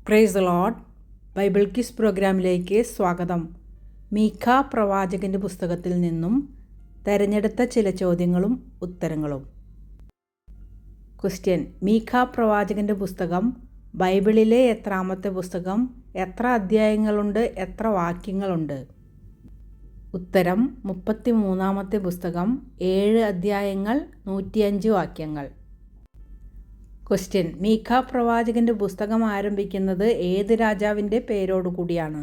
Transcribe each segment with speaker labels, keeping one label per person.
Speaker 1: Praise the Lord. Bible quiz പ്രോഗ്രാമിലേക്ക് സ്വാഗതം. മീഖ പ്രവാചകൻ്റെ പുസ്തകത്തിൽ നിന്നും തിരഞ്ഞെടുത്ത ചില ചോദ്യങ്ങളും ഉത്തരങ്ങളും. ക്വസ്റ്റ്യൻ: മീഖ പ്രവാചകൻ്റെ പുസ്തകം ബൈബിളിലെ എത്രാമത്തെ പുസ്തകം? എത്ര അധ്യായങ്ങളുണ്ട്? എത്ര വാക്യങ്ങളുണ്ട്? ഉത്തരം: 33-ാമത്തെ പുസ്തകം, 7 അധ്യായങ്ങൾ, 105 വാക്യങ്ങൾ. ക്വസ്റ്റ്യൻ: മീഖ പ്രവാചകൻ്റെ പുസ്തകം ആരംഭിക്കുന്നത് ഏത് രാജാവിൻ്റെ പേരോടുകൂടിയാണ്?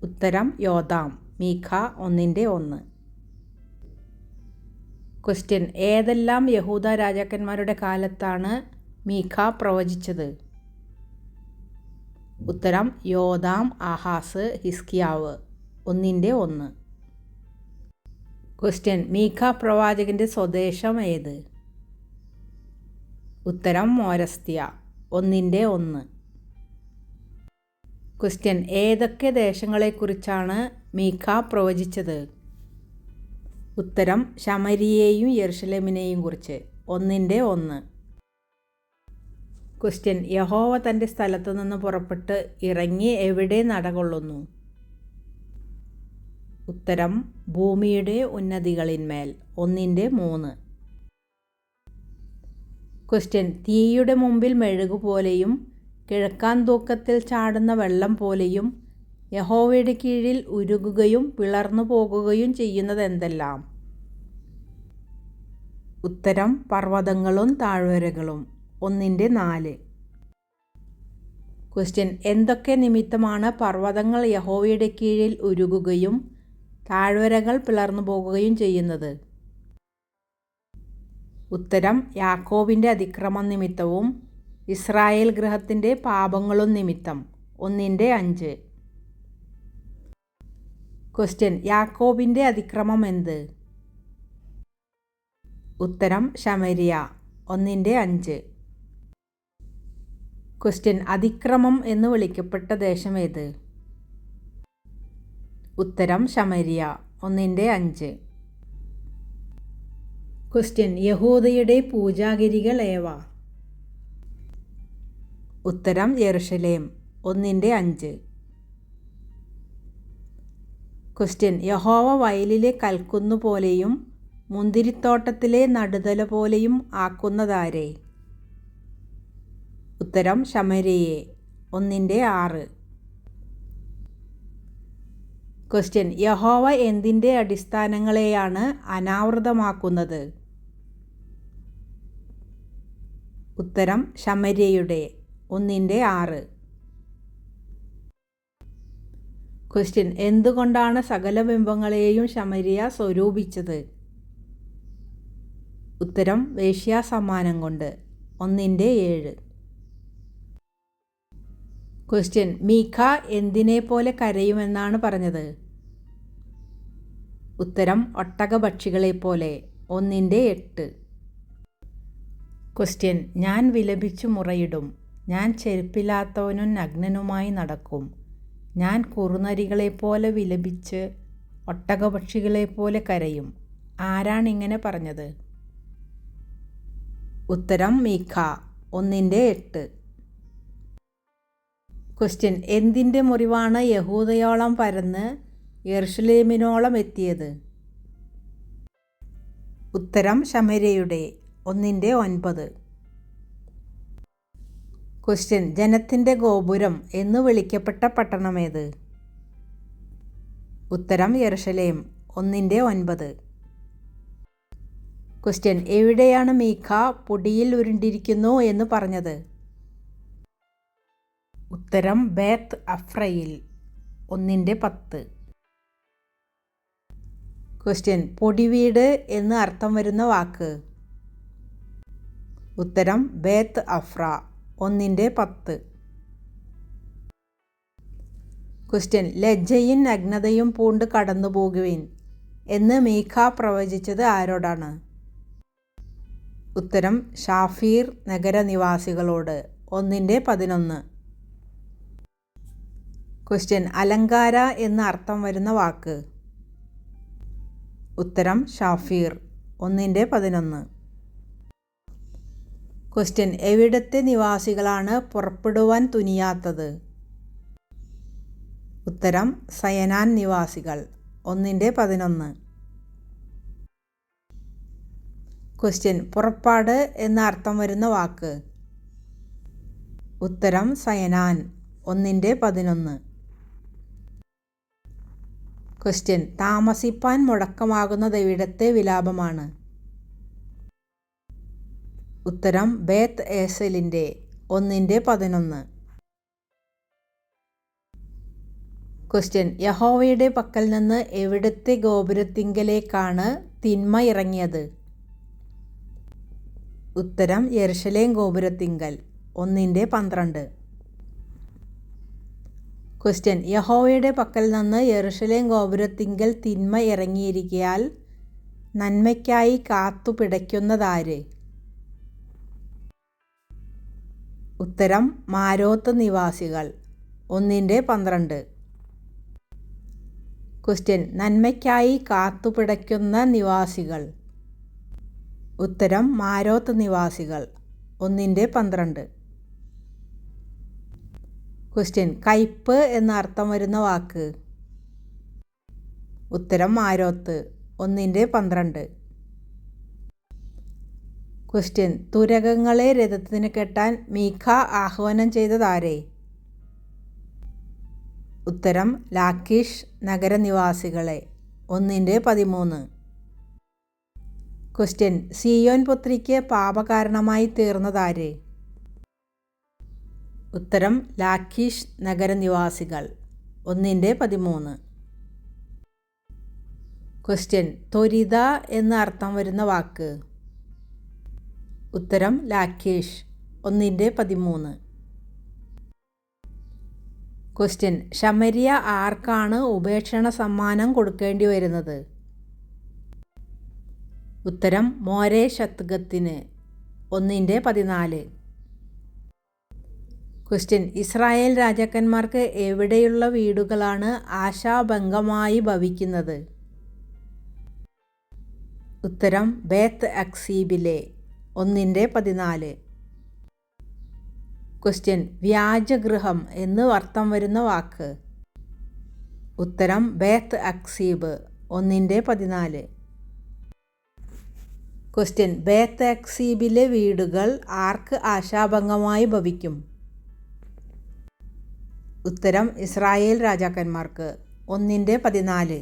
Speaker 1: ഉത്തരം: യോഥാം. മീഖ 1:1. ക്വസ്റ്റ്യൻ: ഏതെല്ലാം യഹൂദ രാജാക്കന്മാരുടെ കാലത്താണ് മീഖ പ്രവചിച്ചത്? ഉത്തരം: യോഥാം, ആഹാസ്, ഹിസ്കിയാവ്. 1:1. ക്വസ്റ്റ്യൻ: മീഖ പ്രവാചകൻ്റെ സ്വദേശം ഏത്? ഉത്തരം: മോരസ്ത്യ. 1:1. ക്വസ്റ്റ്യൻ: ഏതൊക്കെ ദേശങ്ങളെക്കുറിച്ചാണ് മീഖ പ്രവചിച്ചത്? ഉത്തരം: ശമരിയെയും യെരുശലേമിനെയും കുറിച്ച്. 1:1. ക്വസ്റ്റ്യൻ: യഹോവ തൻ്റെ സ്ഥലത്തു നിന്ന് പുറപ്പെട്ട് ഇറങ്ങി എവിടെ നടകൊള്ളുന്നു? ഉത്തരം: ഭൂമിയുടെ ഉന്നതികളിന്മേൽ. 1:3. ക്വസ്റ്റ്യൻ: തീയുടെ മുമ്പിൽ മെഴുകുപോലെയും കിഴക്കാൻ തൂക്കത്തിൽ ചാടുന്ന വെള്ളം പോലെയും യഹോവയുടെ കീഴിൽ ഉരുകുകയും പിളർന്നു പോകുകയും ചെയ്യുന്നത് എന്തെല്ലാം? ഉത്തരം: പർവ്വതങ്ങളും താഴ്വരകളും. 1:4. ക്വസ്റ്റ്യൻ: എന്തൊക്കെ നിമിത്തമാണ് പർവ്വതങ്ങൾ യഹോവയുടെ കീഴിൽ ഉരുകുകയും താഴ്വരകൾ പിളർന്നു പോകുകയും ചെയ്യുന്നത്? ഉത്തരം: യാക്കോബിൻ്റെ അതിക്രമം നിമിത്തവും ഇസ്രായേൽ ഗൃഹത്തിൻ്റെ പാപങ്ങളും നിമിത്തം. 1:5. ക്വസ്റ്റ്യൻ: യാക്കോബിൻ്റെ അതിക്രമം എന്ത്? ഉത്തരം: ശമരിയ. 1:5. ക്വസ്റ്റ്യൻ: അതിക്രമം എന്ന് വിളിക്കപ്പെട്ട ദേശം ഏത്? ഉത്തരം: ശമരിയ. 1:5. ക്വസ്റ്റ്യൻ: യഹൂദയുടെ പൂജാഗിരികൾ ഏവ? ഉത്തരം: യെരുശലേം. 1:5. ക്വസ്റ്റ്യൻ: യഹോവ വയലിലെ കൽക്കുന്നു പോലെയും മുന്തിരിത്തോട്ടത്തിലെ നടുതല പോലെയും ആക്കുന്നതാരെ? ഉത്തരം: ശമര്യയെ. 1:6. ക്വസ്റ്റ്യൻ: യഹോവ എന്തിൻ്റെ അടിസ്ഥാനങ്ങളെയാണ് അനാവൃതമാക്കുന്നത്? ഉത്തരം: ശമര്യയുടെ. 1:6. ക്വസ്റ്റ്യൻ: എന്തുകൊണ്ടാണ് സകല ബിംബങ്ങളെയും ശമര്യ സ്വരൂപിച്ചത്? ഉത്തരം: വേശ്യാസമ്മാനം കൊണ്ട്. 1:7. ക്വസ്റ്റ്യൻ: മീഖ എന്തിനെപ്പോലെ കരയുമെന്നാണ് പറഞ്ഞത്? ഉത്തരം: ഒട്ടകപക്ഷികളെപ്പോലെ. 1:8. ക്വസ്റ്റ്യൻ: ഞാൻ വിലപിച്ചു മുറയിടും, ഞാൻ ചെരുപ്പില്ലാത്തവനും നഗ്നനുമായി നടക്കും, ഞാൻ കുറുനരികളെപ്പോലെ വിലപിച്ച് ഒട്ടകപക്ഷികളെപ്പോലെ കരയും. ആരാണിങ്ങനെ പറഞ്ഞത്? ഉത്തരം: മീഖ. 1:8. ക്വസ്റ്റ്യൻ: എന്തിൻ്റെ മുറിവാണ് യഹൂദയോളം പരന്ന് യെരുശലേമിനോളം എത്തിയത്? ഉത്തരം: ശമര്യയുടെ. 1:9. ക്വസ്റ്റ്യൻ: ജനത്തിൻ്റെ ഗോപുരം എന്ന് വിളിക്കപ്പെട്ട പട്ടണമേത്? ഉത്തരം: യെരുശലേം. 1:9. ക്വസ്റ്റ്യൻ: എവിടെയാണ് മീഖ പൊടിയിൽ ഉരുണ്ടിരിക്കുന്നു എന്ന് പറഞ്ഞത്? ഉത്തരം: ബേത്ത് അഫ്രയിൽ. 1:10. ക്വസ്റ്റ്യൻ: പൊടിവീട് എന്ന് അർത്ഥം വരുന്ന വാക്ക്? ഉത്തരം: ബേത്ത് അഫ്ര. 1:10. ക്വസ്റ്റ്യൻ: ലജ്ജയും നഗ്നതയും പൂണ്ട് കടന്നു പോകുവിൻ എന്ന് മീഖ പ്രവചിച്ചത് ആരോടാണ്? ഉത്തരം: ശാഫീർ നഗരനിവാസികളോട്. 1:11. ക്വസ്റ്റ്യൻ: അലങ്കാര എന്ന് അർത്ഥം വരുന്ന വാക്ക്? ഉത്തരം: ശാഫീർ. 1:11. ക്വസ്റ്റ്യൻ എവിടത്തെ നിവാസികളാണ് പുറപ്പെടുവാൻ തുനിയാത്തത്? ഉത്തരം സയനാൻ നിവാസികൾ. 1:11. ക്വസ്റ്റ്യൻ പുറപ്പാട് എന്ന അർത്ഥം വരുന്ന വാക്ക്? ഉത്തരം സയനാൻ. 1:11. ക്വസ്റ്റ്യൻ താമസിപ്പാൻ മുടക്കമാകുന്നത് എവിടത്തെ വിലാപമാണ്? ഉത്തരം ബേത്ത് ഏസലിൻ്റെ. 1:11. ക്വസ്റ്റ്യൻ യഹോവയുടെ പക്കൽ നിന്ന് എവിടത്തെ ഗോപുരത്തിങ്കലേക്കാണ് തിന്മ ഇറങ്ങിയത്? ഉത്തരം യെരുശലേം ഗോപുരത്തിങ്കൽ. 1:12. ക്വസ്റ്റ്യൻ യഹോവയുടെ പക്കൽ നിന്ന് യെരുശലേം ഗോപുരത്തിങ്കൽ തിന്മ ഇറങ്ങിയിരിക്കയാൽ നന്മയ്ക്കായി കാത്തു പിടയ്ക്കുന്നതാര്? ഉത്തരം മാരോത്ത് നിവാസികൾ. 1:12. ക്വസ്റ്റ്യൻ നന്മയ്ക്കായി കാത്തു പിടയ്ക്കുന്ന നിവാസികൾ? ഉത്തരം മാരോത്ത് നിവാസികൾ. 1:12. ക്വസ്റ്റ്യൻ കയ്പ് എന്ന അർത്ഥം വരുന്ന വാക്ക്? ഉത്തരം മാരോത്ത്. 1:12. ക്വസ്റ്റ്യൻ തുരകങ്ങളെ രഥത്തിന് കെട്ടാൻ മീഖ ആഹ്വാനം ചെയ്തതാരെ? ഉത്തരം ലാഖീഷ് നഗരനിവാസികളെ. 1:13. ക്വസ്റ്റ്യൻ സിയോൻ പുത്രിക്ക് പാപകാരണമായി തീർന്നതാര്? ഉത്തരം ലാഖീഷ് നഗരനിവാസികൾ. 1:13. ക്വസ്റ്റ്യൻ ത്വരിത എന്ന അർത്ഥം വരുന്ന വാക്ക്? ഉത്തരം ലാഖീഷ്. 1:13. ക്വസ്റ്റ്യൻ ശമരിയ ആർക്കാണ് ഉപേക്ഷണ സമ്മാനം കൊടുക്കേണ്ടി വരുന്നത്? ഉത്തരം മോരേശത്ഗത്തിന്. 1:14. ക്വസ്റ്റ്യൻ ഇസ്രായേൽ രാജാക്കന്മാർക്ക് എവിടെയുള്ള വീടുകളാണ് ആശാഭംഗമായി ഭവിക്കുന്നത്? ഉത്തരം ബേത്ത് അക്സീബിലെ. 1:14. ക്വസ്റ്റ്യൻ വ്യാജഗൃഹം എന്ന് അർത്ഥം വരുന്ന വാക്ക്? ഉത്തരം ബേത്ത് അക്സീബ്. 1:14. ക്വസ്റ്റ്യൻ ബേത്ത് അക്സീബിലെ വീടുകൾ ആർക്ക് ആശാഭംഗമായി ഭവിക്കും? ഉത്തരം ഇസ്രായേൽ രാജാക്കന്മാർക്ക്. 1:14.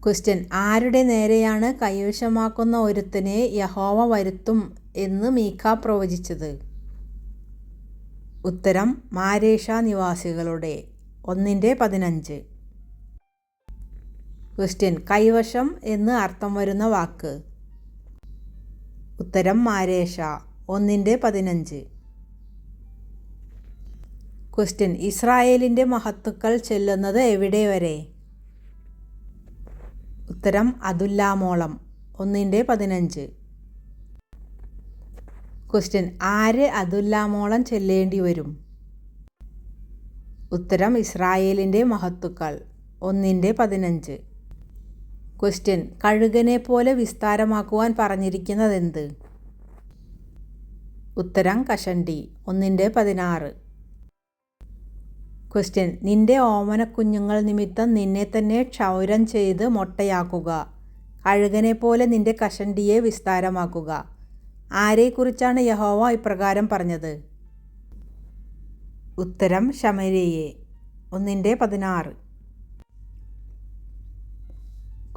Speaker 1: ക്വസ്റ്റ്യൻ ആരുടെ നേരെയാണ് കൈവശമാക്കുന്ന ഒരുത്തനെ യഹോവ വരുത്തും എന്ന് മീഖ പ്രവചിച്ചത്? ഉത്തരം മാരേഷ നിവാസികളുടെ. 1:15. ക്വസ്റ്റ്യൻ കൈവശം എന്ന് അർത്ഥം വരുന്ന വാക്ക്? ഉത്തരം മാരേഷ. 1:15. ക്വസ്റ്റ്യൻ ഇസ്രായേലിൻ്റെ മഹത്തുക്കൾ ചെല്ലുന്നത് എവിടെ വരെ? ഉത്തരം അതുല്ലാമോളം. 1:15. ക്വസ്റ്റ്യൻ ആര് അതുല്ലാമോളം ചെല്ലേണ്ടി വരും? ഉത്തരം ഇസ്രായേലിൻ്റെ മഹത്തുക്കൾ. 1:15. ക്വസ്റ്റ്യൻ കഴുകനെ പോലെ വിസ്താരമാക്കുവാൻ പറഞ്ഞിരിക്കുന്നതെന്ത്? ഉത്തരം കഷണ്ടി. 1:16. ക്വസ്റ്റ്യൻ നിന്റെ ഓമനക്കുഞ്ഞുങ്ങൾ നിമിത്തം നിന്നെ തന്നെ ക്ഷൗരം ചെയ്ത് മൊട്ടയാക്കുക, കഴുകനെ പോലെ നിന്റെ കഷണ്ടിയെ വിസ്താരമാക്കുക. ആരെക്കുറിച്ചാണ് യഹോവ ഇപ്രകാരം പറഞ്ഞത്? ഉത്തരം ശമര്യയെ. 1:16.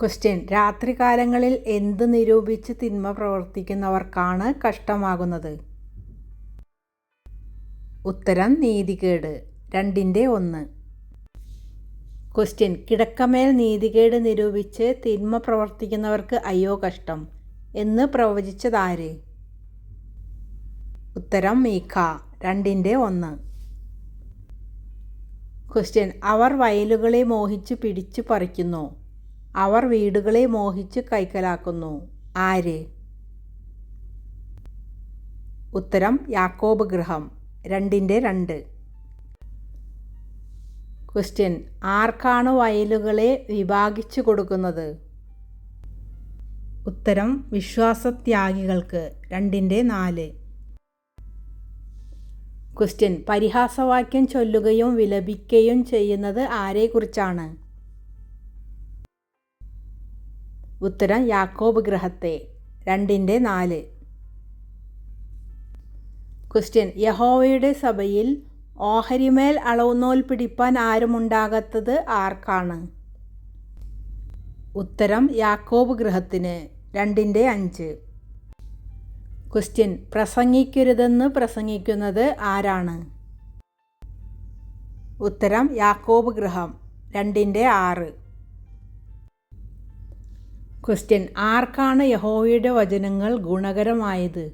Speaker 1: ക്വസ്റ്റ്യൻ രാത്രികാലങ്ങളിൽ എന്ത് നിരൂപിച്ച് തിന്മ പ്രവർത്തിക്കുന്നവർക്കാണ് കഷ്ടമാകുന്നത്? ഉത്തരം നീതികേട്. 2:1. ക്വസ്റ്റ്യൻ കിടക്കമേൽ നീതികേട് നിരൂപിച്ച് തിന്മ പ്രവർത്തിക്കുന്നവർക്ക് അയ്യോ കഷ്ടം എന്ന് പ്രവചിച്ചതാര്? ഉത്തരം മീഖ. 2:1. ക്വസ്റ്റ്യൻ അവർ വയലുകളെ മോഹിച്ച് പിടിച്ചു പറിക്കുന്നു, അവർ വീടുകളെ മോഹിച്ച് കൈക്കലാക്കുന്നു. ആര്? ഉത്തരം യാക്കോബ് ഗൃഹം. 2:2. ക്വസ്റ്റ്യൻ ആർക്കാണ് വയലുകളെ വിഭാഗിച്ചു കൊടുക്കുന്നത്? ഉത്തരം വിശ്വാസത്യാഗികൾക്ക്. 2-4. ക്വസ്റ്റ്യൻ പരിഹാസവാക്യം ചൊല്ലുകയും വിലപിക്കുകയും ചെയ്യുന്നത് ആരെക്കുറിച്ചാണ്? ഉത്തരം യാക്കോബ് ഗൃഹത്തെ. 2-4. ക്വസ്റ്റ്യൻ യഹോവയുടെ സഭയിൽ ഓഹരിമേൽ അളവുനൂൽ പിടിപ്പാൻ ആരുമുണ്ടാകാത്തത് ആർക്കാണ്? ഉത്തരം യാക്കോബ് ഗൃഹത്തിന്. 2-5. ക്വസ്റ്റ്യൻ പ്രസംഗിക്കരുതെന്ന് പ്രസംഗിക്കുന്നത് ആരാണ്? ഉത്തരം യാക്കോബ് ഗൃഹം. 2-6. ക്വസ്റ്റ്യൻ ആർക്കാണ് യഹോവയുടെ വചനങ്ങൾ ഗുണകരമായത്?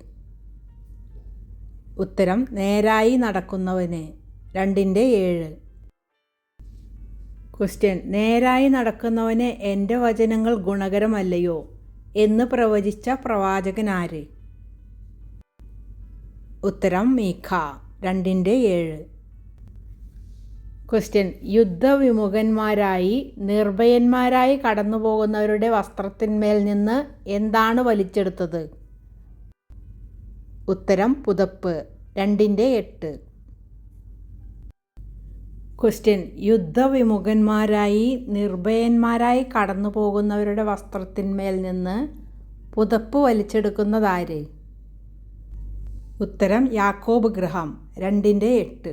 Speaker 1: ഉത്തരം നേരായി നടക്കുന്നവന്. 2-7. ക്വസ്റ്റ്യൻ നേരായി നടക്കുന്നവന് എൻ്റെ വചനങ്ങൾ ഗുണകരമല്ലയോ എന്ന് പ്രവചിച്ച പ്രവാചകനാര്? ഉത്തരം മീഖ. 2-7. ക്വസ്റ്റ്യൻ യുദ്ധവിമുഖന്മാരായി നിർഭയന്മാരായി കടന്നുപോകുന്നവരുടെ വസ്ത്രത്തിന്മേൽ നിന്ന് എന്താണ് വലിച്ചെടുത്തത്? ഉത്തരം പുതപ്പ്. 2-8. ക്വസ്റ്റ്യൻ യുദ്ധവിമുഖന്മാരായി നിർഭയന്മാരായി കടന്നു പോകുന്നവരുടെ വസ്ത്രത്തിന്മേൽ നിന്ന് പുതപ്പ് വലിച്ചെടുക്കുന്നതാര്? ഉത്തരം യാക്കോബ് ഗൃഹം. 2-8.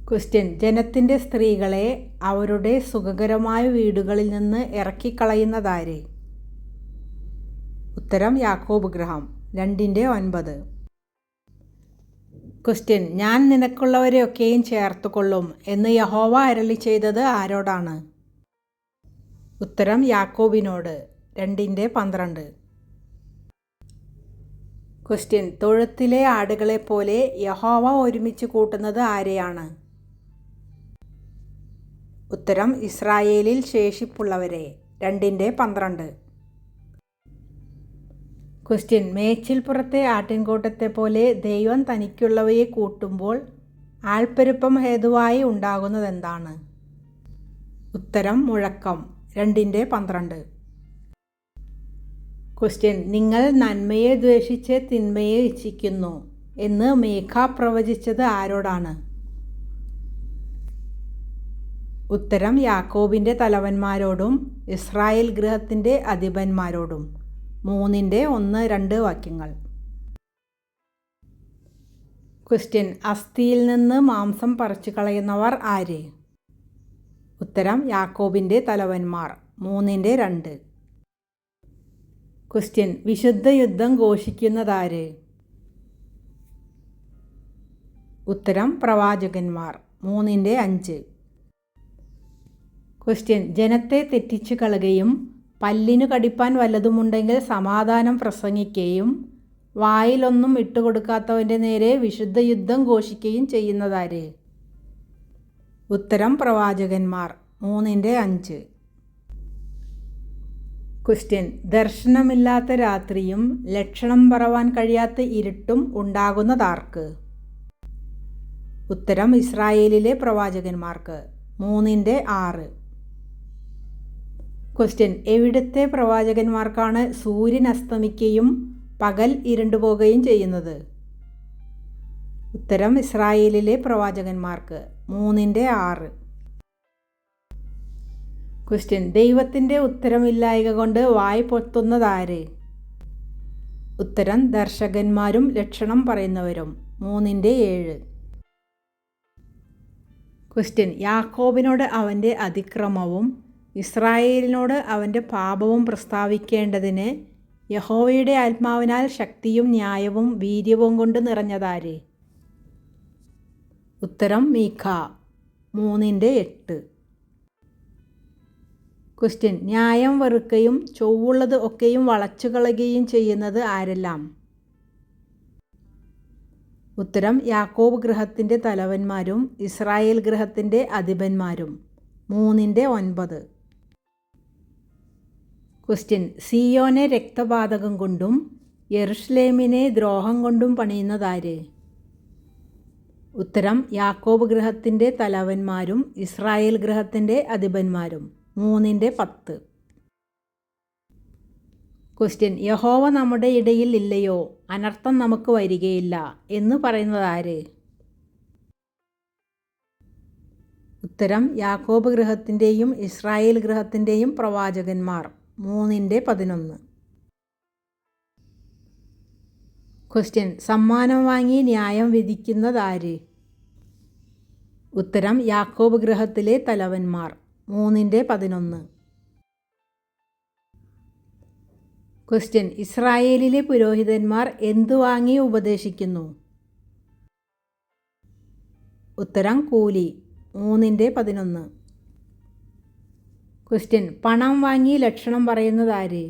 Speaker 1: ക്വസ്റ്റ്യൻ ജനത്തിൻ്റെ സ്ത്രീകളെ അവരുടെ സുഖകരമായ വീടുകളിൽ നിന്ന് ഇറക്കിക്കളയുന്നതാര്? ഉത്തരം യാക്കോബ് ഗൃഹം. 2-9. ക്വസ്റ്റ്യൻ ഞാൻ നിനക്കുള്ളവരെയൊക്കെയും ചേർത്തുകൊള്ളും എന്ന് യഹോവ അരുളി ചെയ്തത് ആരോടാണ്? ഉത്തരം യാക്കോബിനോട്. 2-12. ക്വസ്റ്റ്യൻ തൊഴുത്തിലെ ആടുകളെപ്പോലെ യഹോവ ഒരുമിച്ച് കൂട്ടുന്നത് ആരെയാണ്? ഉത്തരം ഇസ്രായേലിൽ ശേഷിപ്പുള്ളവരെ. 2-12. ക്വസ്റ്റ്യൻ മേച്ചിൽപ്പുറത്തെ ആട്ടിൻകൂട്ടത്തെ പോലെ ദൈവം തനിക്കുള്ളവയെ കൂട്ടുമ്പോൾ ആൾപ്പെരുപ്പം ഹേതുവായി ഉണ്ടാകുന്നതെന്താണ്? ഉത്തരം മുഴക്കം. 2-12. ക്വസ്റ്റ്യൻ നിങ്ങൾ നന്മയെ ദ്വേഷിച്ച് തിന്മയെ ഇച്ഛിക്കുന്നു എന്ന് മീഖ പ്രവചിച്ചത് ആരോടാണ്? ഉത്തരം യാക്കോബിൻ്റെ തലവന്മാരോടും ഇസ്രായേൽ ഗൃഹത്തിൻ്റെ അധിപന്മാരോടും. 3-1-2 വാക്യങ്ങൾ. ക്വസ്റ്റ്യൻ അസ്ഥിയിൽ നിന്ന് മാംസം പറിച്ചു കളയുന്നവർ ആര്? ഉത്തരം യാക്കോബിൻ്റെ തലവന്മാർ. 3-2. ക്വസ്റ്റ്യൻ വിശുദ്ധ യുദ്ധം ഘോഷിക്കുന്നതാര്? ഉത്തരം പ്രവാചകന്മാർ. 3-5. ക്വസ്റ്റ്യൻ ജനത്തെ തെറ്റിച്ചു കളയുകയും പല്ലിനു കടിപ്പാൻ വല്ലതുമുണ്ടെങ്കിൽ സമാധാനം പ്രസംഗിക്കുകയും വായിലൊന്നും ഇട്ടുകൊടുക്കാത്തവൻ്റെ നേരെ വിശുദ്ധ യുദ്ധം ഘോഷിക്കുകയും ചെയ്യുന്നതാര്? ഉത്തരം പ്രവാചകന്മാർ. 3-5. ക്വസ്റ്റ്യൻ ദർശനമില്ലാത്ത രാത്രിയും ലക്ഷണം പറവാൻ കഴിയാത്ത ഇരുട്ടും ഉണ്ടാകുന്നതാർക്ക്? ഉത്തരം ഇസ്രായേലിലെ പ്രവാചകന്മാർക്ക്. 3-6. ക്വസ്റ്റ്യൻ എവിടുത്തെ പ്രവാചകന്മാർക്കാണ് സൂര്യൻ അസ്തമിക്കുകയും പകൽ ഇരുണ്ടുപോകുകയും ചെയ്യുന്നത്? ഉത്തരം ഇസ്രായേലിലെ പ്രവാചകന്മാർക്ക്. 3-6. ക്വസ്റ്റ്യൻ ദൈവത്തിൻ്റെ ഉത്തരമില്ലായ്ക കൊണ്ട് വായ് പൊത്തുന്നതാര്? ഉത്തരം ദർശകന്മാരും ലക്ഷണം പറയുന്നവരും. 3-7. ക്വസ്റ്റ്യൻ യാക്കോബിനോട് അവൻ്റെ അതിക്രമവും ഇസ്രായേലിനോട് അവൻ്റെ പാപവും പ്രസ്താവിക്കേണ്ടതിന് യഹോവയുടെ ആത്മാവിനാൽ ശക്തിയും ന്യായവും വീര്യവും കൊണ്ട് നിറഞ്ഞതാര്? ഉത്തരം മീഖ. 3-8. ക്വസ്റ്റ്യൻ ന്യായം വെറുക്കുകയും ചൊവ്വുള്ളത് ഒക്കെയും വളച്ചു കളയുകയും ചെയ്യുന്നത് ആരെല്ലാം? ഉത്തരം യാക്കോബ് ഗൃഹത്തിൻ്റെ തലവന്മാരും ഇസ്രായേൽ ഗൃഹത്തിൻ്റെ അധിപന്മാരും. 3-9. ക്വസ്റ്റ്യൻ സിയോനെ രക്തപാതകം കൊണ്ടും യെരുശലേമിനെ ദ്രോഹം കൊണ്ടും പണിയുന്നതാര്? ഉത്തരം യാക്കോബ് ഗൃഹത്തിൻ്റെ തലവന്മാരും ഇസ്രായേൽ ഗൃഹത്തിൻ്റെ അധിപന്മാരും. 3-10. ക്വസ്റ്റ്യൻ: യഹോവ നമ്മുടെ ഇടയിൽ ഇല്ലയോ, അനർത്ഥം നമുക്ക് വരികയില്ല എന്ന് പറയുന്നത് ആര്? ഉത്തരം: യാക്കോബ് ഗൃഹത്തിൻ്റെയും ഇസ്രായേൽ ഗൃഹത്തിൻ്റെയും പ്രവാചകന്മാർ. 3:11. ക്വസ്റ്റ്യൻ: സമ്മാനം വാങ്ങി ന്യായം വിധിക്കുന്നത് ആര്? ഉത്തരം: യാക്കോബ് ഗൃഹത്തിലെ തലവന്മാർ. 3:11. ക്വസ്റ്റ്യൻ: ഇസ്രായേലിലെ പുരോഹിതന്മാർ എന്തു വാങ്ങി ഉപദേശിക്കുന്നു? ഉത്തരം: കൂലി. 3:11. ക്വസ്റ്റ്യൻ: പണം വാങ്ങി ലക്ഷണം പറയുന്നത് ആര്?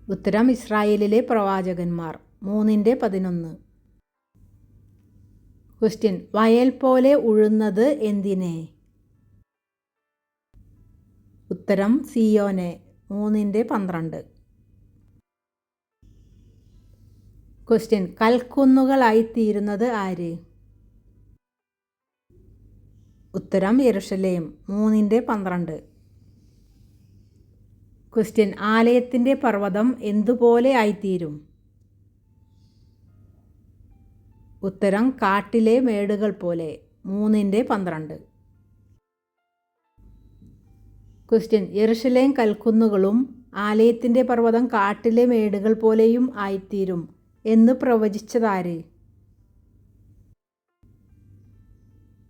Speaker 1: ഉത്തരം: ഇസ്രായേലിലെ പ്രവാചകന്മാർ. 3:11. ക്വസ്റ്റ്യൻ: വയൽ പോലെ ഉഴുന്നത് എന്തിനെ? ഉത്തരം: സിയോനെ. 3:12. ക്വസ്റ്റ്യൻ: കൽക്കുന്നുകളായിത്തീരുന്നത് ആര്? ഉത്തരം: യെരുശലേം. 3:12. ക്വസ്റ്റ്യൻ: ആലയത്തിൻ്റെ പർവ്വതം എന്തുപോലെ ആയിത്തീരും? ഉത്തരം: കാട്ടിലെ മേടുകൾ പോലെ. 3:12. ക്വസ്റ്റ്യൻ: യെരുശലേം കൽക്കുന്നുകളും ആലയത്തിൻ്റെ പർവ്വതം കാട്ടിലെ മേടുകൾ പോലെയും ആയിത്തീരും എന്ന് പ്രവചിച്ചതാര്?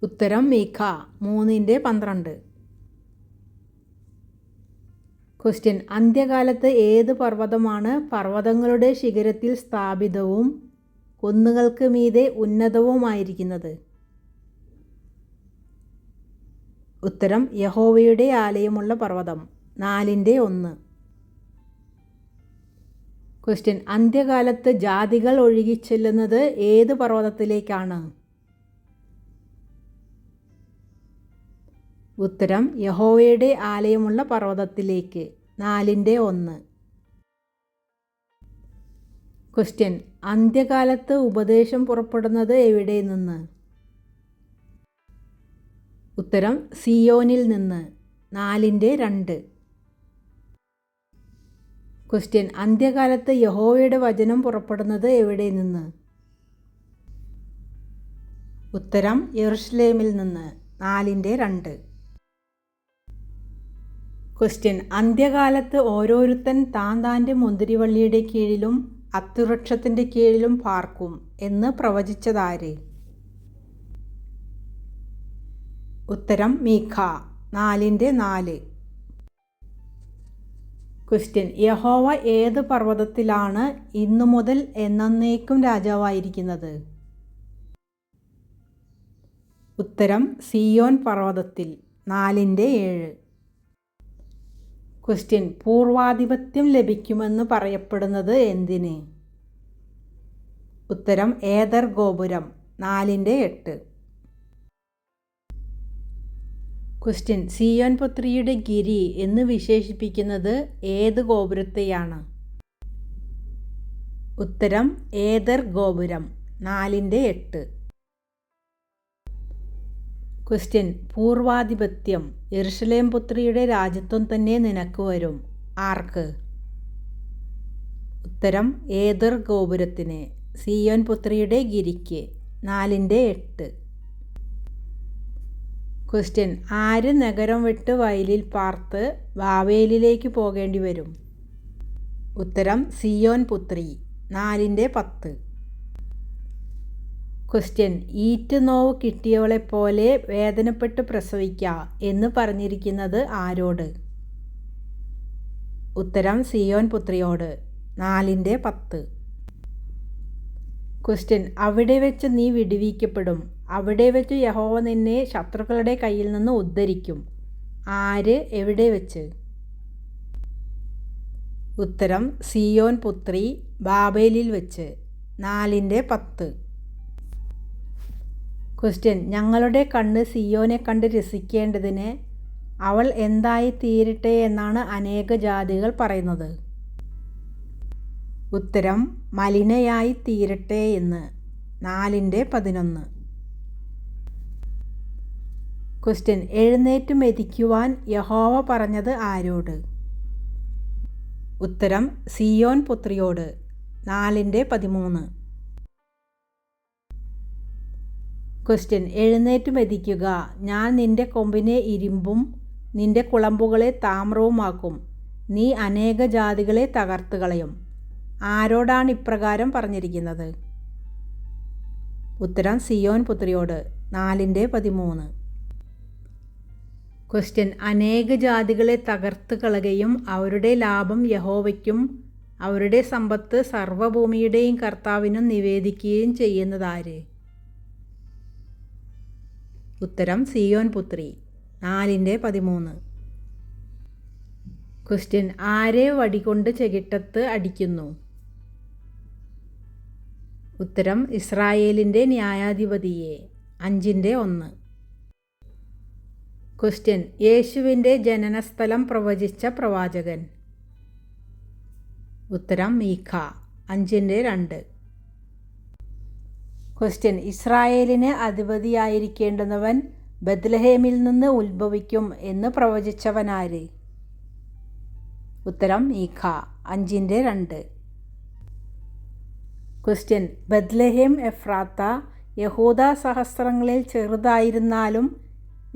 Speaker 1: ഉത്തരം: മീഖ. 3:12. ക്വസ്റ്റ്യൻ: അന്ത്യകാലത്ത് ഏത് പർവ്വതമാണ് പർവ്വതങ്ങളുടെ ശിഖരത്തിൽ സ്ഥാപിതവും കുന്നുകൾക്ക് മീതെ ഉന്നതവുമായിരിക്കുന്നത്? ഉത്തരം: യഹോവയുടെ ആലയമുള്ള പർവ്വതം. 4:1. ക്വസ്റ്റ്യൻ: അന്ത്യകാലത്ത് ജാതികൾ ഒഴുകിച്ചെല്ലുന്നത് ഏത് പർവ്വതത്തിലേക്കാണ്? ഉത്തരം: യഹോവയുടെ ആലയമുള്ള പർവ്വതത്തിലേക്ക്. 4:1. ക്വസ്റ്റ്യൻ: അന്ത്യകാലത്ത് ഉപദേശം പുറപ്പെടുന്നത് എവിടെ നിന്ന്? ഉത്തരം: സിയോനിൽ നിന്ന്. 4:2. ക്വസ്റ്റ്യൻ: അന്ത്യകാലത്ത് യഹോവയുടെ വചനം പുറപ്പെടുന്നത് എവിടെ നിന്ന്? ഉത്തരം: യെരുശലേമിൽ നിന്ന്. 4:2. ക്വസ്റ്റ്യൻ: അന്ത്യകാലത്ത് ഓരോരുത്തൻ താൻ്റെ മുന്തിരിവള്ളിയുടെ കീഴിലും അത്തിവൃക്ഷത്തിൻ്റെ കീഴിലും പാർക്കും എന്ന് പ്രവചിച്ചതാര്? ഉത്തരം: മീഖ. 4:4. ക്വസ്റ്റ്യൻ: യഹോവ ഏത് പർവ്വതത്തിലാണ് ഇന്നു മുതൽ എന്നേക്കും രാജാവായിരിക്കുന്നത്? ഉത്തരം: സിയോൻ പർവ്വതത്തിൽ. 4:7. ക്വസ്റ്റ്യൻ: പൂർവാധിപത്യം ലഭിക്കുമെന്ന് പറയപ്പെടുന്നത് എന്തിന്? ഉത്തരം: ഏദർ ഗോപുരം. 4:8. ക്വസ്റ്റ്യൻ: സിയോൻ പുത്രിയുടെ ഗിരി എന്ന് വിശേഷിപ്പിക്കുന്നത് ഏത് ഗോപുരത്തെയാണ്? ഉത്തരം: ഏദർ ഗോപുരം. 4:8. ക്വസ്റ്റ്യൻ: പൂർവാധിപത്യം. യെരുശലേം പുത്രിയുടെ രാജ്യത്വം തന്നെ നിനക്ക് വരും. ആർക്ക്? ഉത്തരം: ഏദർ ഗോപുരത്തിന്. സിയോൻ പുത്രിയുടെ ഗിരിക്ക്. 4:8. ക്വസ്റ്റ്യൻ: ആര് നഗരം വിട്ട് വയലിൽ പാർത്ത് ബാബേലിലേക്ക് പോകേണ്ടി വരും? ഉത്തരം: സിയോൻ പുത്രി. 4:10. ക്വസ്റ്റ്യൻ: ഈറ്റുനോവ് കിട്ടിയവളെപ്പോലെ വേദനപ്പെട്ട് പ്രസവിക്ക എന്ന് പറഞ്ഞിരിക്കുന്നത് ആരോട്? ഉത്തരം: സിയോൻ പുത്രിയോട്. 4:10. ക്വസ്റ്റ്യൻ: അവിടെ വെച്ച് നീ വിടുവിക്കപ്പെടും, അവിടെ വെച്ച് യഹോവ നിന്നെ ശത്രുക്കളുടെ കയ്യിൽ നിന്ന് ഉദ്ധരിക്കും. ആര്, എവിടെ വെച്ച്? ഉത്തരം: സിയോൻ പുത്രി, ബാബേലിൽ വെച്ച്. 4:10. ക്വസ്റ്റ്യൻ: ഞങ്ങളുടെ കണ്ണ് സിയോനെ കണ്ട് രസിക്കേണ്ടതിന് അവൾ എന്തായി തീരട്ടെ എന്നാണ് അനേക ജാതികൾ പറയുന്നത്? ഉത്തരം: മലിനയായി തീരട്ടെ എന്ന്. 4:11. ക്വസ്റ്റ്യൻ: എഴുന്നേറ്റ് മെതിക്കുവാൻ യഹോവ പറഞ്ഞത് ആരോട്? ഉത്തരം സിയോൻ പുത്രിയോട്. 4:13. ക്വസ്റ്റ്യൻ എഴുന്നേറ്റ് മെതിക്കുക, ഞാൻ നിന്റെ കൊമ്പിനെ ഇരുമ്പും നിന്റെ കുളമ്പുകളെ താമ്രവുമാക്കും, നീ അനേക ജാതികളെ തകർത്ത് കളയും. ആരോടാണ് ഇപ്രകാരം പറഞ്ഞിരിക്കുന്നത്? ഉത്തരം സിയോൻ പുത്രിയോട്. 4:13. ക്വസ്റ്റ്യൻ അനേക ജാതികളെ തകർത്ത് കളയുകയും അവരുടെ ലാഭം യഹോവയ്ക്കും അവരുടെ സമ്പത്ത് സർവ്വഭൂമിയുടെയും കർത്താവിനും നിവേദിക്കുകയും ചെയ്യുന്നതാര്? ഉത്തരം സിയോൻ പുത്രി. 4:13. ക്വസ്റ്റ്യൻ ആരെ വടികൊണ്ട് ചെകിട്ടത്ത് അടിക്കുന്നു? ഉത്തരം ഇസ്രായേലിൻ്റെ ന്യായാധിപതിയെ. 5:1. ക്വസ്റ്റ്യൻ യേശുവിൻ്റെ ജനനസ്ഥലം പ്രവചിച്ച പ്രവാചകൻ? ഉത്തരം മീഖ. 5:2. ക്വസ്റ്റ്യൻ ഇസ്രായേലിന് അധിപതിയായിരിക്കേണ്ടുന്നവൻ ബത്ലഹേമിൽ നിന്ന് ഉത്ഭവിക്കും എന്ന് പ്രവചിച്ചവനാര്? ഉത്തരം മീഖ. 5:2. ക്വസ്റ്റ്യൻ ബത്ലഹേം എഫ്രാത്ത യഹൂദ സഹസ്രങ്ങളിൽ ചെറുതായിരുന്നാലും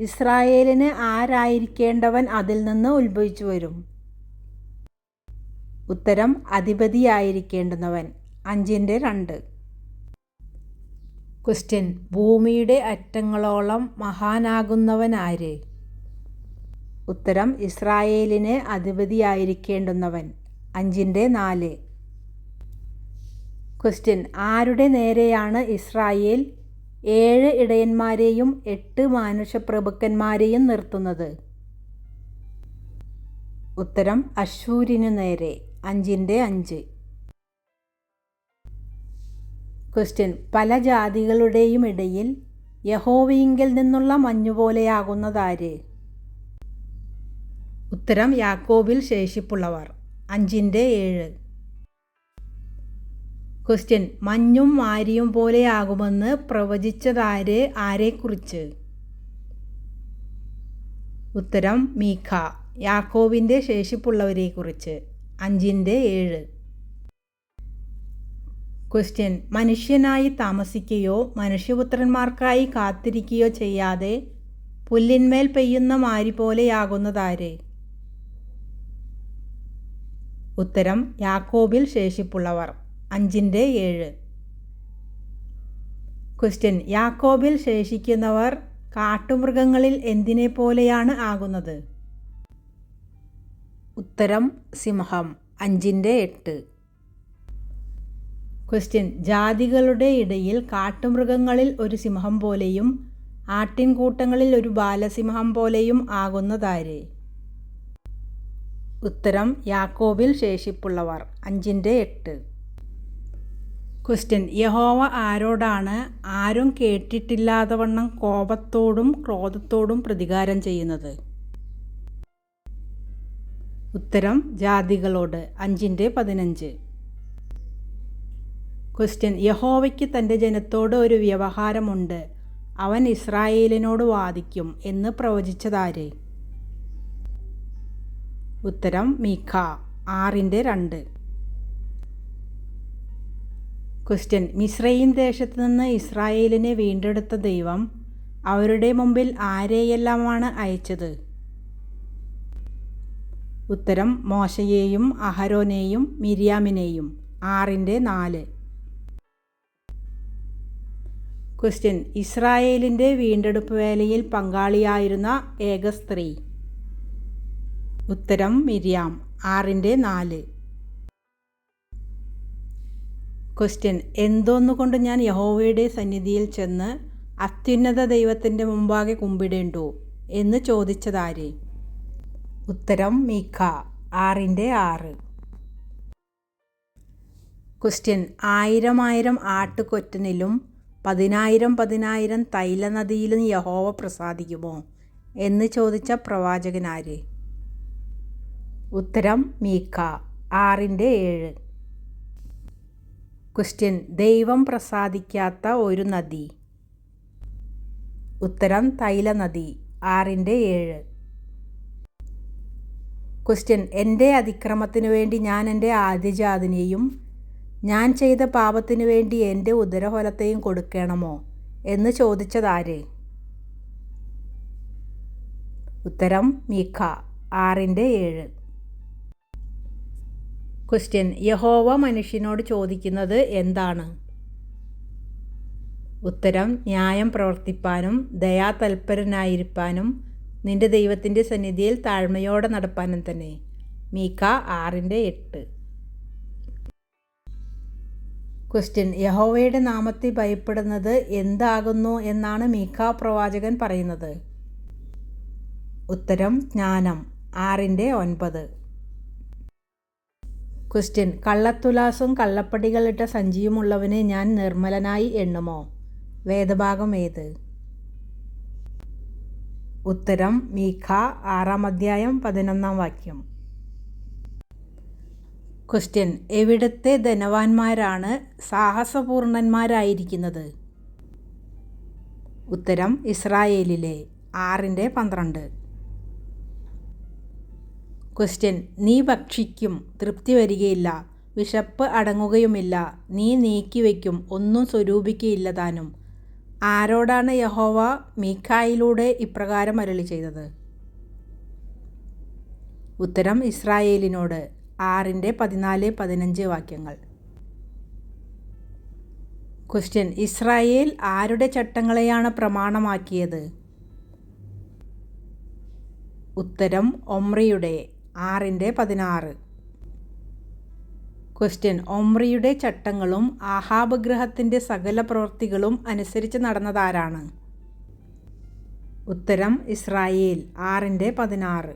Speaker 1: ഇസ്രായേലിന് ആരായിരിക്കേണ്ടവൻ അതിൽ നിന്ന് ഉത്ഭവിച്ചു വരും? ഉത്തരം അധിപതിയായിരിക്കേണ്ടുന്നവൻ. 5:2. ക്വസ്റ്റ്യൻ ഭൂമിയുടെ അറ്റങ്ങളോളം മഹാനാകുന്നവൻ ആര്? ഉത്തരം ഇസ്രായേലിന് അധിപതിയായിരിക്കേണ്ടുന്നവൻ. 5:4. ക്വസ്റ്റ്യൻ ആരുടെ നേരെയാണ് ഇസ്രായേൽ 7 ഇടയന്മാരെയും 8 മാനുഷപ്രഭുക്കന്മാരെയും നിർത്തുന്നത്? ഉത്തരം അശ്ശൂരിനു നേരെ. 5:5. ക്വസ്റ്റ്യൻ പല ജാതികളുടെയും ഇടയിൽ യഹോവയിങ്കൽ നിന്നുള്ള മഞ്ഞുപോലെയാകുന്നതാര്? ഉത്തരം യാക്കോബിൽ ശേഷിപ്പുള്ളവർ. 5:7. ക്വസ്റ്റ്യൻ മഞ്ഞും മാരിയും പോലെയാകുമെന്ന് പ്രവചിച്ചതാര് ആരെക്കുറിച്ച്? ഉത്തരം മീഖ, യാക്കോബിൻ്റെ ശേഷിപ്പുള്ളവരെക്കുറിച്ച്. 5:7. ക്വസ്റ്റ്യൻ മനുഷ്യനായി താമസിക്കുകയോ മനുഷ്യപുത്രന്മാർക്കായി കാത്തിരിക്കുകയോ ചെയ്യാതെ പുല്ലിന്മേൽ പെയ്യുന്ന മാരി പോലെയാകുന്നതാര്? ഉത്തരം യാക്കോബിൽ ശേഷിപ്പുള്ളവർ. 5:7. ക്വസ്റ്റ്യൻ യാക്കോബിൽ ശേഷിക്കുന്നവർ കാട്ടുമൃഗങ്ങളിൽ എന്തിനെ പോലെയാണ് ആകുന്നത്? ഉത്തരം സിംഹം. 5:8. ക്വസ്റ്റ്യൻ ജാതികളുടെ ഇടയിൽ കാട്ടുമൃഗങ്ങളിൽ ഒരു സിംഹം പോലെയും ആട്ടിൻകൂട്ടങ്ങളിൽ ഒരു ബാലസിംഹം പോലെയും ആകുന്നതാര്? ഉത്തരം യാക്കോബിൽ ശേഷിപ്പുള്ളവർ. 5:8. ക്വസ്റ്റ്യൻ യഹോവ ആരോടാണ് ആരും കേട്ടിട്ടില്ലാത്തവണ്ണം കോപത്തോടും ക്രോധത്തോടും പ്രതികാരം ചെയ്യുന്നത്? ഉത്തരം ജാതികളോട്. 5:15. ക്വസ്റ്റ്യൻ യഹോവയ്ക്ക് തൻ്റെ ജനത്തോട് ഒരു വ്യവഹാരമുണ്ട്, അവൻ ഇസ്രായേലിനോട് വാദിക്കും എന്ന് പ്രവചിച്ചതാര്? ഉത്തരം മീഖ. 6:2. ക്വസ്റ്റ്യൻ മിസ്രയീം ദേശത്ത് നിന്ന് ഇസ്രായേലിനെ വീണ്ടെടുത്ത ദൈവം അവരുടെ മുമ്പിൽ ആരെയെല്ലാമാണ് അയച്ചത്? ഉത്തരം മോശയെയും അഹരോനെയും മിര്യാമിനെയും. 6:4. ക്വസ്റ്റ്യൻ ഇസ്രായേലിൻ്റെ വീണ്ടെടുപ്പ് വേലയിൽ പങ്കാളിയായിരുന്ന ഏക സ്ത്രീ? ഉത്തരം മിര്യാം. 6:4. ക്വസ്റ്റ്യൻ എന്തോന്നുകൊണ്ട് ഞാൻ യഹോവയുടെ സന്നിധിയിൽ ചെന്ന് അത്യുന്നത ദൈവത്തിൻ്റെ മുമ്പാകെ കുമ്പിടേണ്ടു എന്ന് ചോദിച്ചതാര്? ഉത്തരം മീഖ. 6:6. ക്വസ്റ്റ്യൻ 1000 ആട്ടുകൊറ്റനിലും 10,000 തൈലനദിയിലും യഹോവ പ്രസാദിക്കുമോ എന്ന് ചോദിച്ച പ്രവാചകനാര്? ഉത്തരം മീഖ. 6:7. ക്വസ്റ്റ്യൻ ദൈവം പ്രസാദിക്കാത്ത ഒരു നദി? ഉത്തരം തൈലനദി. 6:7. ക്വസ്റ്റ്യൻ, എൻ്റെ അതിക്രമത്തിനു വേണ്ടി ഞാൻ എൻ്റെ ആദ്യജാതനെയും ഞാൻ ചെയ്ത പാപത്തിനു വേണ്ടി എൻ്റെ ഉദരഫലത്തെയും കൊടുക്കണമോ എന്ന് ചോദിച്ചതാര്? ഉത്തരം മീഖ 6:7. ക്വസ്റ്റ്യൻ, യഹോവ മനുഷ്യനോട് ചോദിക്കുന്നത് എന്താണ്? ഉത്തരം ന്യായം പ്രവർത്തിപ്പാനും ദയാതൽപരനായിരിക്കാനും നിന്റെ ദൈവത്തിൻ്റെ സന്നിധിയിൽ താഴ്മയോടെ നടപ്പാനും തന്നെ. മീഖ 6:8. ക്വസ്റ്റ്യൻ, യഹോവയുടെ നാമത്തെ ഭയപ്പെടുന്നത് എന്താകുന്നു എന്നാണ് മീഖ പ്രവാചകൻ പറയുന്നത്? ഉത്തരം ജ്ഞാനം 6:9. ക്വസ്റ്റ്യൻ, കള്ളത്തുലാസും കള്ളപ്പടികളിട്ട സഞ്ചിയുമുള്ളവനെ ഞാൻ നിർമ്മലനായി എണ്ണുമോ? വേദഭാഗം ഏത്? ഉത്തരം മീഖ 6:11. ക്വസ്റ്റ്യൻ, എവിടത്തെ ധനവാന്മാരാണ് സാഹസപൂർണന്മാരായിരിക്കുന്നത്? ഉത്തരം ഇസ്രായേലിലെ 6:12. ക്വസ്റ്റ്യൻ, നീ ഭക്ഷിക്കും, തൃപ്തി വരികയില്ല, വിശപ്പ് അടങ്ങുകയുമില്ല, നീ നീക്കിവെക്കും, ഒന്നും സ്വരൂപിക്കുകയില്ല താനും. ആരോടാണ് യഹോവ മീഖായിലൂടെ ഇപ്രകാരം അരുളി ചെയ്തത്? ഉത്തരം ഇസ്രായേലിനോട്. 6:14-15 ക്വസ്റ്റ്യൻ, ഇസ്രായേൽ ആരുടെ ചട്ടങ്ങളെയാണ് പ്രമാണമാക്കിയത്? ഉത്തരം ഒമ്രിയുടെ. 6:16. ക്വസ്റ്റ്യൻ, ഒമ്രിയുടെ ചട്ടങ്ങളും ആഹാബ് ഗൃഹത്തിൻ്റെ സകല പ്രവൃത്തികളും അനുസരിച്ച് നടന്നതാരാണ്? ഉത്തരം ഇസ്രായേൽ. 6:16.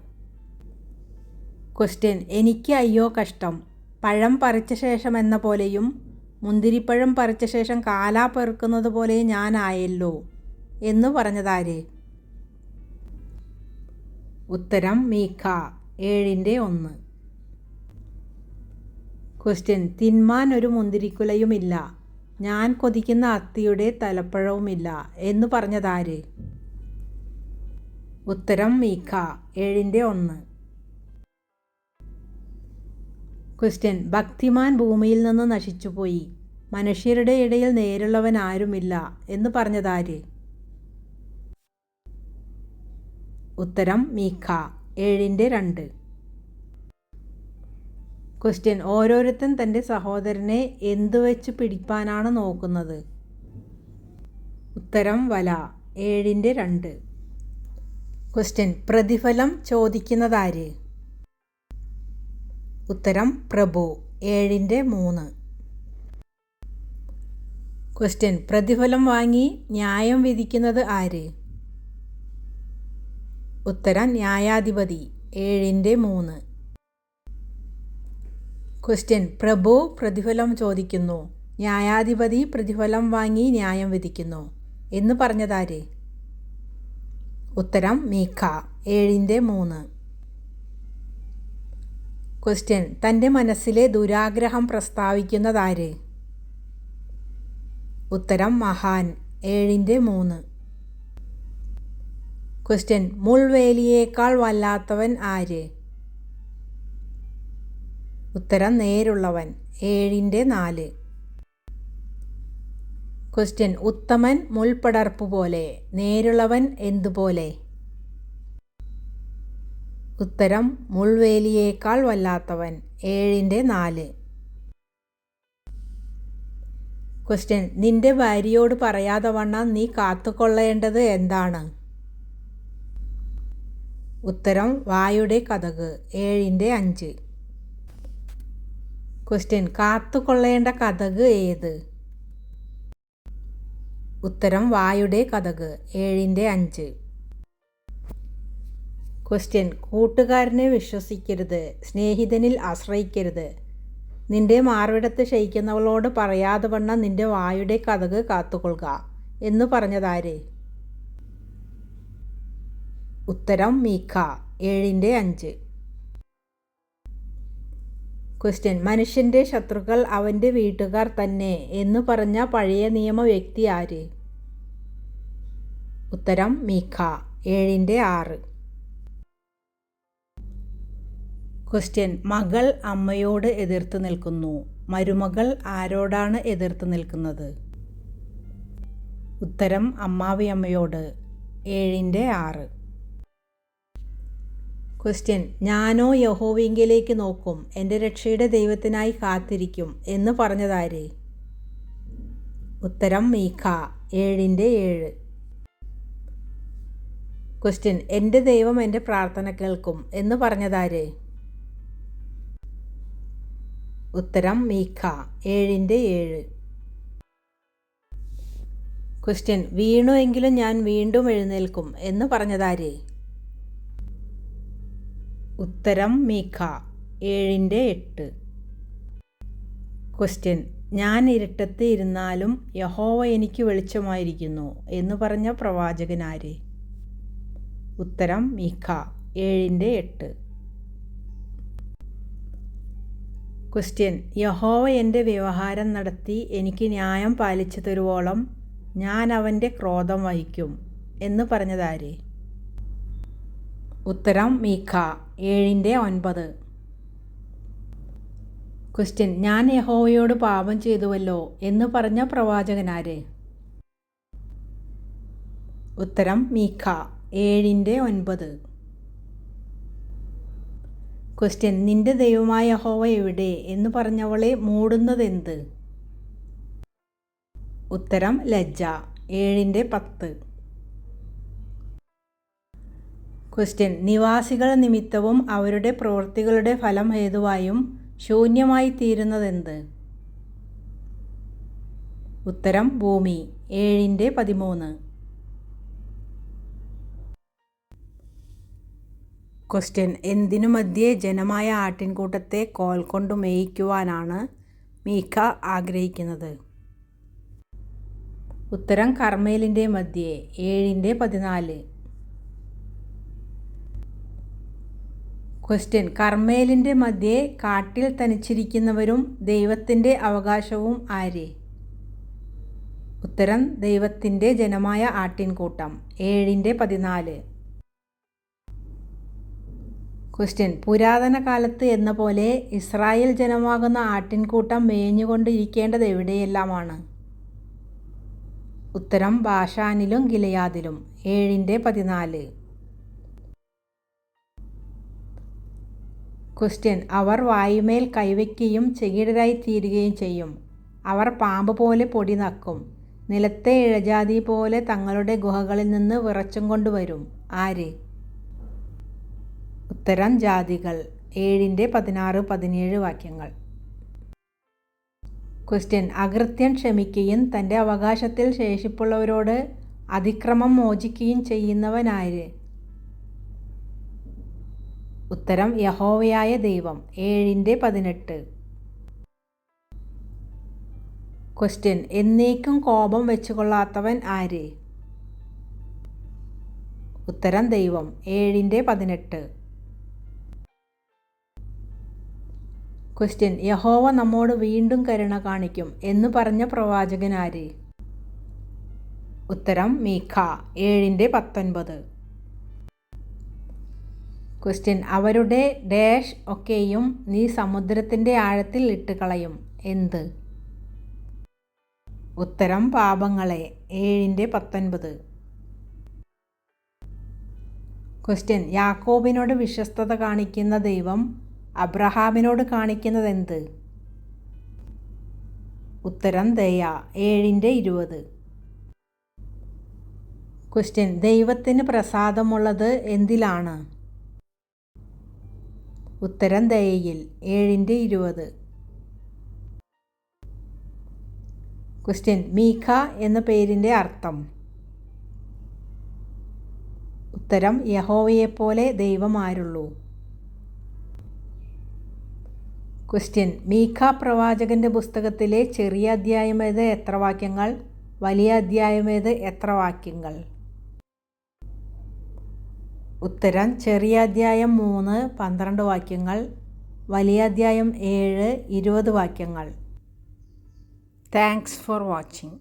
Speaker 1: ക്വസ്റ്റ്യൻ, എനിക്ക് അയ്യോ കഷ്ടം, പഴം പറിച്ച ശേഷം എന്ന പോലെയും മുന്തിരിപ്പഴം പറിച്ച ശേഷം കാലാ പെറുക്കുന്നത് പോലെ ഞാനായല്ലോ എന്ന് പറഞ്ഞതാര്? ഉത്തരം മീഖ 7:1. ക്വസ്റ്റ്യൻ, തിന്മാൻ ഒരു മുന്തിരിക്കുലയുമില്ല, ഞാൻ കൊതിക്കുന്ന അത്തിയുടെ തലപ്പഴവുമില്ല എന്ന് പറഞ്ഞതാര്? ഉത്തരം മീഖ 7:1. ക്വസ്റ്റ്യൻ, ഭക്തിമാൻ ഭൂമിയിൽ നിന്ന് നശിച്ചുപോയി, മനുഷ്യരുടെ ഇടയിൽ നേരുള്ളവൻ ആരുമില്ല എന്ന് പറഞ്ഞതാര്? ഉത്തരം മീഖ 7:2. ക്വസ്റ്റ്യൻ, ഓരോരുത്തൻ തൻ്റെ സഹോദരനെ എന്തുവെച്ച് പിടിപ്പാനാണ് നോക്കുന്നത്? ഉത്തരം വല. 7:2. ക്വസ്റ്റ്യൻ, പ്രതിഫലം ചോദിക്കുന്നതാര്? ഉത്തരം പ്രഭു. 7:3. ക്വസ്റ്റ്യൻ, പ്രതിഫലം വാങ്ങി ന്യായം വിധിക്കുന്നത് ആര്? ഉത്തരം ന്യായാധിപതി. 7:3. ക്വസ്റ്റ്യൻ, പ്രഭു പ്രതിഫലം ചോദിക്കുന്നു, ന്യായാധിപതി പ്രതിഫലം വാങ്ങി ന്യായം വിധിക്കുന്നു എന്ന് പറഞ്ഞതാര്? ഉത്തരം മീഖ. 7:3. ക്വസ്റ്റ്യൻ, തൻ്റെ മനസ്സിലെ ദുരാഗ്രഹം പ്രസ്താവിക്കുന്നതാര്? ഉത്തരം മഹാൻ. 7:3. ക്വസ്റ്റ്യൻ, മുൾവേലിയേക്കാൾ വല്ലാത്തവൻ ആര്? ഉത്തരം നേരുള്ളവൻ. 7:4. ക്വസ്റ്റ്യൻ, ഉത്തമൻ മുൾപടർപ്പ് പോലെ, നേരുള്ളവൻ എന്തുപോലെ? ഉത്തരം മുൾവേലിയേക്കാൾ വല്ലാത്തവൻ. 7:4. ക്വസ്റ്റ്യൻ, നിന്റെ ഭാര്യയോട് പറയാതെ വണ്ണം നീ കാത്തുകൊള്ളേണ്ടത് എന്താണ്? ഉത്തരം വായുടെ കതക്. 7:5. ക്വസ്റ്റ്യൻ, കാത്തുകൊള്ളേണ്ട കതക് ഏത്? ഉത്തരം വായുടെ കതക്. 7:5. ക്വസ്റ്റ്യൻ, കൂട്ടുകാരനെ വിശ്വസിക്കരുത്, സ്നേഹിതനിൽ ആശ്രയിക്കരുത്, നിന്റെ മാർവിടത്ത് ശയിക്കുന്നവളോട് പറയാതെ വണ്ണം നിന്റെ വായുടെ കതക് കാത്തുകൊള്ളുക എന്ന് പറഞ്ഞതാര്? ഉത്തരം മീഖ. 7:5. ക്വസ്റ്റ്യൻ, മനുഷ്യൻ്റെ ശത്രുക്കൾ അവൻ്റെ വീട്ടുകാർ തന്നെ എന്ന് പറഞ്ഞ പഴയ നിയമ വ്യക്തി ആര്? ഉത്തരം മീഖ. 7:6. ക്വസ്റ്റ്യൻ, മകൾ അമ്മയോട് എതിർത്ത് നിൽക്കുന്നു. മരുമകൾ ആരോടാണ് എതിർത്ത് നിൽക്കുന്നത്? ഉത്തരം അമ്മാവിയമ്മയോട്. 7:6. ക്വസ്റ്റ്യൻ, ഞാനോ യഹോവയിങ്കലേക്ക് നോക്കും, എൻ്റെ രക്ഷയുടെ ദൈവത്തിനായി കാത്തിരിക്കും എന്ന് പറഞ്ഞതാര്? ഉത്തരം മീഖ. 7:7. ക്വസ്റ്റ്യൻ, എൻ്റെ ദൈവം എൻ്റെ പ്രാർത്ഥന കേൾക്കും എന്ന് പറഞ്ഞതാര്? ഉത്തരം മീഖ. 7:7. ക്വസ്റ്റ്യൻ, വീണു എങ്കിലും ഞാൻ വീണ്ടും എഴുന്നേൽക്കും എന്ന് പറഞ്ഞതാര്? ഉത്തരം മീഖ. 7:8. ക്വസ്റ്റ്യൻ, ഞാൻ ഇരുട്ടത്ത് ഇരുന്നാലും യഹോവ എനിക്ക് വെളിച്ചമായിരിക്കുന്നു എന്ന് പറഞ്ഞ പ്രവാചകനാര്? ഉത്തരം മീഖ. 7:8. ക്വസ്റ്റ്യൻ, യഹോവ എൻ്റെ വ്യവഹാരം നടത്തി എനിക്ക് ന്യായം പാലിച്ചു തരുവോളം ഞാൻ അവൻ്റെ ക്രോധം വഹിക്കും എന്ന് പറഞ്ഞതാര്? ഉത്തരം മീഖ. 7:9. ക്വസ്റ്റ്യൻ, ഞാൻ യഹോവയോട് പാപം ചെയ്തുവല്ലോ എന്ന് പറഞ്ഞ പ്രവാചകനാര്? ഉത്തരം മീഖ. 7:9. ക്വസ്റ്റ്യൻ, നിന്റെ ദൈവമായ യഹോവ എവിടെ എന്ന് പറഞ്ഞവളെ മൂടുന്നതെന്ത്? ഉത്തരം ലജ്ജ. 7:10. ക്വസ്റ്റ്യൻ, നിവാസികൾ നിമിത്തവും അവരുടെ പ്രവൃത്തികളുടെ ഫലം ഹേതുവായും ശൂന്യമായി തീരുന്നതെന്ത്? ഉത്തരം ഭൂമി. 7:13. ക്വസ്റ്റ്യൻ, എന്തിനു മധ്യേ ജനമായ ആട്ടിൻകൂട്ടത്തെ കോൽ കൊണ്ടു മേയിക്കുവാനാണ് മീഖ ആഗ്രഹിക്കുന്നത്? ഉത്തരം കർമ്മേലിൻ്റെ മധ്യേ. 7:14. ക്വസ്റ്റ്യൻ, കർമ്മേലിൻ്റെ മധ്യേ കാട്ടിൽ തനിച്ചിരിക്കുന്നവരും ദൈവത്തിൻ്റെ അവകാശവും ആര്? ഉത്തരം ദൈവത്തിൻ്റെ ജനമായ ആട്ടിൻകൂട്ടം. 7:14. ക്വസ്റ്റ്യൻ, പുരാതന കാലത്ത് എന്ന പോലെ ഇസ്രായേൽ ജനമാകുന്ന ആട്ടിൻകൂട്ടം മേഞ്ഞുകൊണ്ടിരിക്കേണ്ടത് എവിടെയെല്ലാമാണ്? ഉത്തരം ബാഷാനിലും ഗിലെയാദിലും. 7:14. ക്വസ്റ്റ്യൻ, അവർ വായുമേൽ കൈവയ്ക്കുകയും ചെകിടരായി തീരുകയും ചെയ്യും. അവർ പാമ്പ് പോലെ പൊടി നക്കും. നിലത്തെ ഇഴജാതി പോലെ തങ്ങളുടെ ഗുഹകളിൽ നിന്ന് വിറച്ചും കൊണ്ടുവരും. ആര്? ഉത്തരം ജാതികൾ. 7:16-17 വാക്യങ്ങൾ. ക്വസ്റ്റ്യൻ, അകൃത്യം ക്ഷമിക്കുകയും തൻ്റെ അവകാശത്തിൽ ശേഷിപ്പുള്ളവരോട് അതിക്രമം മോചിക്കുകയും ചെയ്യുന്നവനാര്? ഉത്തരം യഹോവയായ ദൈവം. 7:18. ക്വസ്റ്റ്യൻ, എന്നേക്കും കോപം വെച്ചുകൊള്ളാത്തവൻ ആര്? ഉത്തരം ദൈവം. 7:18. ക്വസ്റ്റ്യൻ, യഹോവ നമ്മോട് വീണ്ടും കരുണ കാണിക്കും എന്ന് പറഞ്ഞ പ്രവാചകനാര്? ഉത്തരം മീഖ. 7:19. ക്വസ്റ്റ്യൻ, അവരുടെ ഡാഷ് ഒക്കെയും നീ സമുദ്രത്തിൻ്റെ ആഴത്തിൽ ഇട്ടുകളയും. എന്ത്? ഉത്തരം പാപങ്ങളെ. 7:19. ക്വസ്റ്റ്യൻ, യാക്കോബിനോട് വിശ്വസ്തത കാണിക്കുന്ന ദൈവം അബ്രഹാമിനോട് കാണിക്കുന്നതെന്ത്? ഉത്തരം ദയ. 7:20. ക്വസ്റ്റ്യൻ, ദൈവത്തിന് പ്രസാദമുള്ളത് എന്തിലാണ്? ഉത്തരം ദയയിൽ. 7:20. ക്വസ്റ്റ്യൻ, മീഖ എന്ന പേരിൻ്റെ അർത്ഥം? ഉത്തരം യഹോവയെപ്പോലെ ദൈവം ആരുള്ളൂ. ക്വസ്റ്റ്യൻ, മീഖ പ്രവാചകൻ്റെ പുസ്തകത്തിലെ ചെറിയ അധ്യായമേത് എത്ര വാക്യങ്ങൾ? വലിയ അധ്യായമേത് എത്ര വാക്യങ്ങൾ? ഉത്തരം ചെറിയ അധ്യായം 3 12 വാക്യങ്ങൾ, വലിയ അധ്യായം 7 20 വാക്യങ്ങൾ. Thanks for watching.